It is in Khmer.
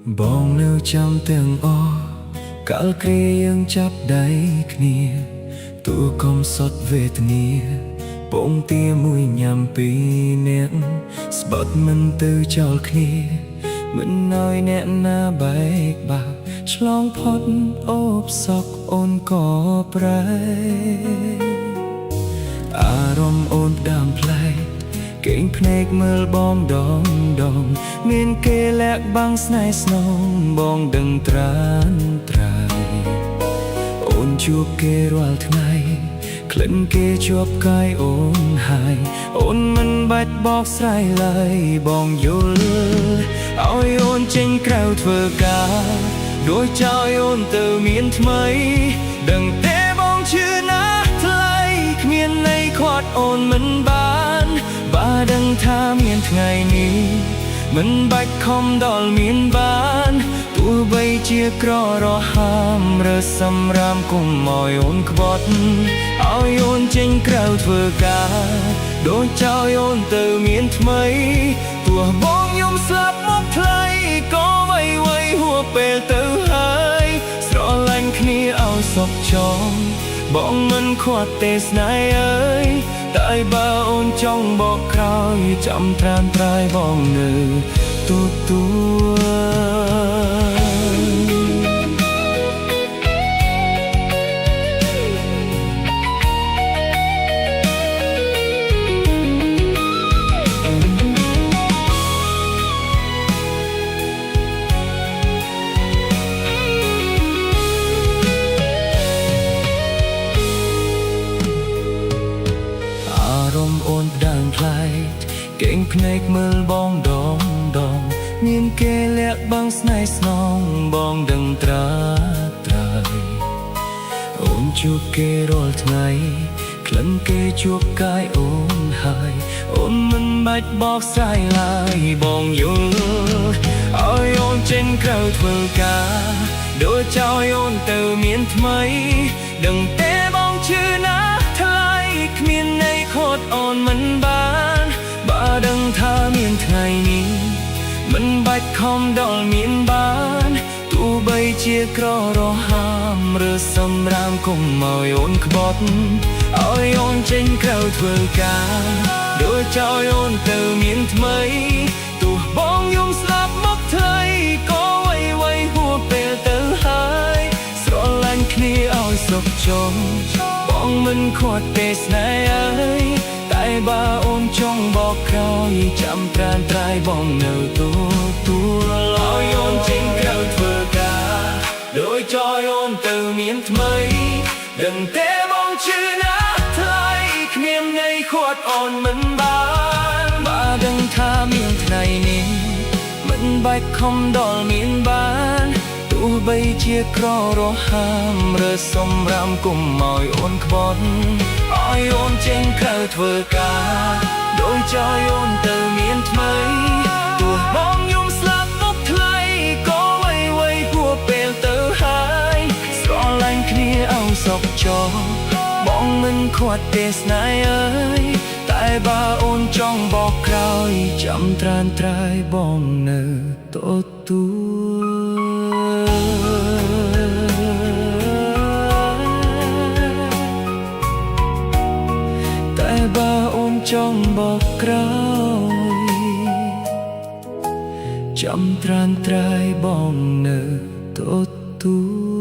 បងនៅចាំទាំងអស់កាលគ្រាយើងចាប់ដៃគ្នាទូកំសត់វេទនាពងទាមួយញ៉ាំពីរនាក់ស្បត់មិនទៅចោលគ្នាមិនឲ្យអ្នកណាបែកបាក់ឆ្លងផុតអូបសក់អូនក៏ប្រែអារម្មណ៍អូនដើមផ្លែកកេងភ្នែកមើលបងដងមានគេលាក់បាំងស្នេហ៍ស្នងបងដឹងត្រានត្រៃអូនជួបគេរាល់ថ្ងៃក្លិនគេជាប់កាយអូនហើយអូនមិនបាច់បកស្រាយឡើយបងយល់ឲ្យអូនចេញក្រៅធ្វើការដូចចោលអូនទៅមានថ្មីដឹងទេបងឈឺណាស់ថ្លៃគ្មានន័យខាត់អូនមិនបានបើដឹងថាមានថ្ងៃនេះមិនបាច់ខំដល់មានបានទោះបីជាក្ររហាមរើសម្រាមគុំឲ្យអូនក្បត់ឲ្យអូនចេញក្រៅធ្វើការដូចចោលអូនទៅមានថ្មីទោះបងយំស្លាប់មកថ្លៃក៏វៃហួពេលទៅហើយស្រឡាញ់គ្នាឲ្យសុខចងបងមិនខ្វាត់ទេស្នេហ៍អើយតែបើអូនចង់បកក្រោយចាំត្រានត្រៃបងនៅទទួលអូនដើមផ្លែកកេងភ្នែកមើលបងដងមានគេលាក់បាំងស្នេហ៍ស្នងបងដឹងត្រាត្រៃអូនជួបគេរាល់ថ្ងៃក្លិនគេជួបកាយអូនហើយអូនមិនបាច់បកស្រាយឡើយបងយល់ឲ្យអូនចេញក្រៅធ្វើការដូចចោលអូនទៅមានថ្មីដឹងទេបងឈឺណាស់ថ្លៃគ្មានន័យខត់អូនមិនបានបើដឹងថាមានថ្ងៃនេះមិនបាច់ខំដល់មានបានទោះបីជាក្ររហាមឬសម្រាមគុំឲ្យអូនក្បត់ឲ្យអូនចេញក្រៅធ្វើការដូចចោលអូនទៅមានថ្មីទោះបងយំស្លាប់មកថ្លៃក៏វៃហួពេលទៅហើយស្រឡាញ់គ្នាឲ្យសុខចងបងមិនខ្វាត់ទេស្នេហ៍អើយតែបើអូនចង់បកក្រោយចាំត្រានត្រៃបងនៅទទួលឲ្យអូនចេញក្រៅធ្វើការដូចចោលអូនទៅមានថ្មីដឹងទេបងឈឺណាស់ថ្លៃគ្មានន័យខាត់អូនមិនបានបើដឹងថាមានថ្ងៃនេះមិនបាច់ខំដល់មានបានទោះបីជាក្ររហាមឬសម្រាមគុំឲ្យអូនក្បត់ឲ្យអូនចេញក្រៅធ្វើការដូចចោលអូនទៅមានថ្មីទោះបងយំស្លាប់មកថ្លៃក៏វៃហួពេលទៅហើយស្រឡាញ់គ្នាឲ្យសុខចោលបងមិនខ្វាត់ទេស្នេហ៍អើយតែបើអូនចង់បកក្រោយចាំត្រានត្រៃបងនៅទទួលតែបើអូនចង់បកក្រោយចាំត្រានត្រៃបងនៅទទួល